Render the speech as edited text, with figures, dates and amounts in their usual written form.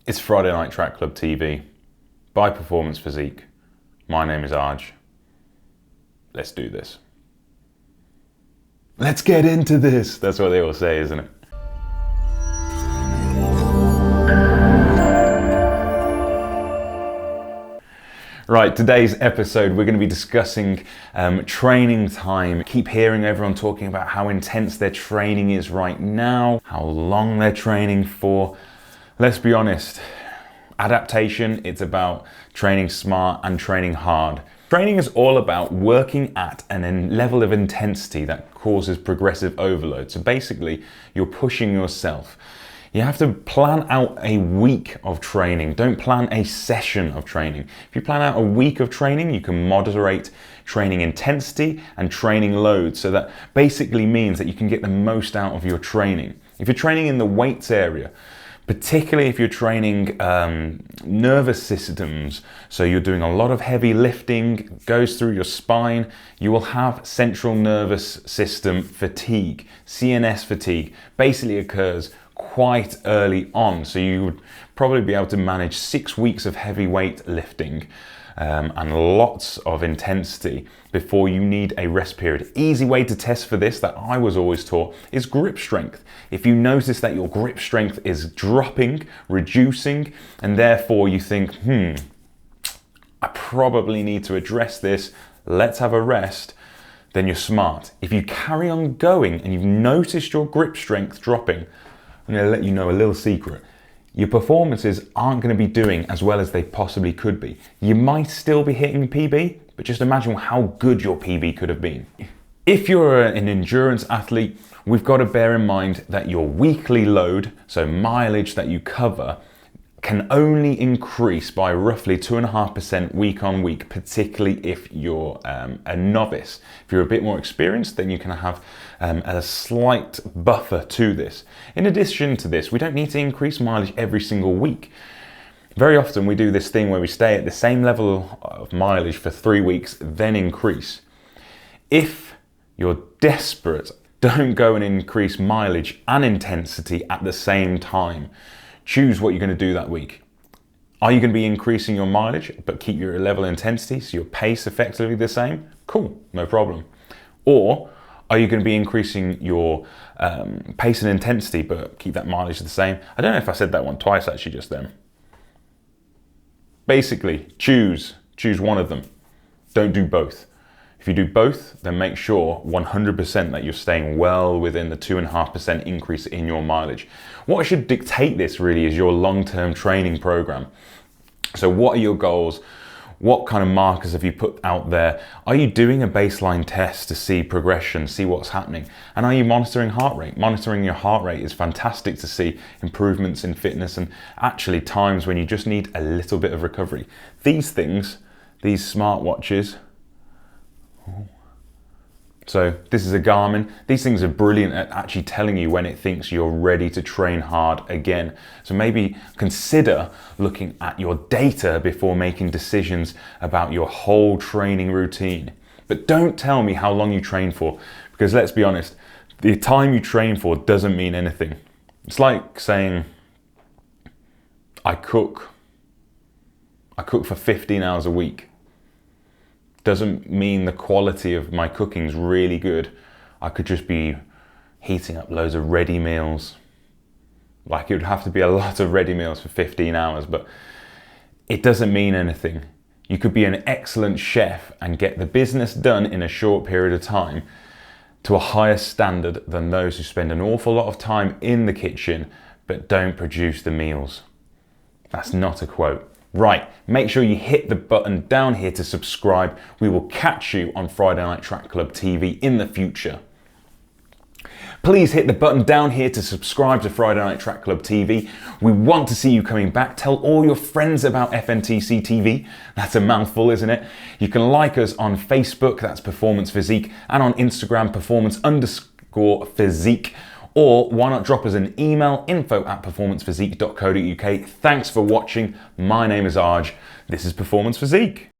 It's Friday Night Track Club TV by Performance Physique. My name is Arj. Let's do this. Let's get into this. That's what they all say, isn't it? Right, today's episode, we're going to be discussing training time. Keep hearing everyone talking about how intense their training is right now, how long they're training for. Let's be honest, adaptation, it's about training smart and training hard. Training is all about working at a level of intensity that causes progressive overload. So basically, you're pushing yourself. You have to plan out a week of training. Don't plan a session of training. If you plan out a week of training, you can moderate training intensity and training load. So that basically means that you can get the most out of your training. If you're training in the weights area, particularly if you're training nervous systems, so you're doing a lot of heavy lifting, goes through your spine, you will have central nervous system fatigue. CNS fatigue basically occurs quite early on, so you would probably be able to manage 6 weeks of heavy weight lifting and lots of intensity before you need a rest period. Easy way to test for this that I was always taught is grip strength. If you notice that your grip strength is dropping, reducing, and therefore you think, I probably need to address this, let's have a rest, then you're smart. If you carry on going and you've noticed your grip strength dropping, I'm going to let you know a little secret. Your performances aren't going to be doing as well as they possibly could be. You might still be hitting PB, but just imagine how good your PB could have been. If you're an endurance athlete, we've got to bear in mind that your weekly load, so mileage that you cover, can only increase by roughly 2.5% week on week, particularly if you're a novice. If you're a bit more experienced, then you can have a slight buffer to this. In addition to this, we don't need to increase mileage every single week. Very often we do this thing where we stay at the same level of mileage for 3 weeks, then increase. If you're desperate, don't go and increase mileage and intensity at the same time. Choose what you're going to do that week. Are you going to be increasing your mileage but keep your level of intensity so your pace effectively the same? Cool, no problem. Or are you going to be increasing your pace and intensity but keep that mileage the same? I don't know if I said that one twice actually just then. Basically, choose one of them. Don't do both. If you do both, then make sure 100% that you're staying well within the 2.5% increase in your mileage. What should dictate this really is your long-term training program. So what are your goals? What kind of markers have you put out there? Are you doing a baseline test to see progression, see what's happening? And are you monitoring heart rate? Monitoring your heart rate is fantastic to see improvements in fitness and actually times when you just need a little bit of recovery. These things, these smartwatches, so this is a Garmin. These things are brilliant at actually telling you when it thinks you're ready to train hard again. So maybe consider looking at your data before making decisions about your whole training routine. But don't tell me how long you train for, because let's be honest, the time you train for doesn't mean anything. It's like saying, I cook for 15 hours a week. Doesn't mean the quality of my cooking is really good. I could just be heating up loads of ready meals. Like it would have to be a lot of ready meals for 15 hours, but it doesn't mean anything. You could be an excellent chef and get the business done in a short period of time to a higher standard than those who spend an awful lot of time in the kitchen but don't produce the meals. That's not a quote. Right, make sure you hit the button down here to subscribe. We will catch you on Friday Night Track Club TV in the future. Please hit the button down here to subscribe to Friday Night Track Club TV. We want to see you coming back. Tell all your friends about FNTC TV. That's a mouthful, isn't it? You can like us on Facebook, that's Performance Physique, and on Instagram, performance_physique. Or why not drop us an email, info@performancephysique.co.uk. Thanks for watching. My name is Arj. This is Performance Physique.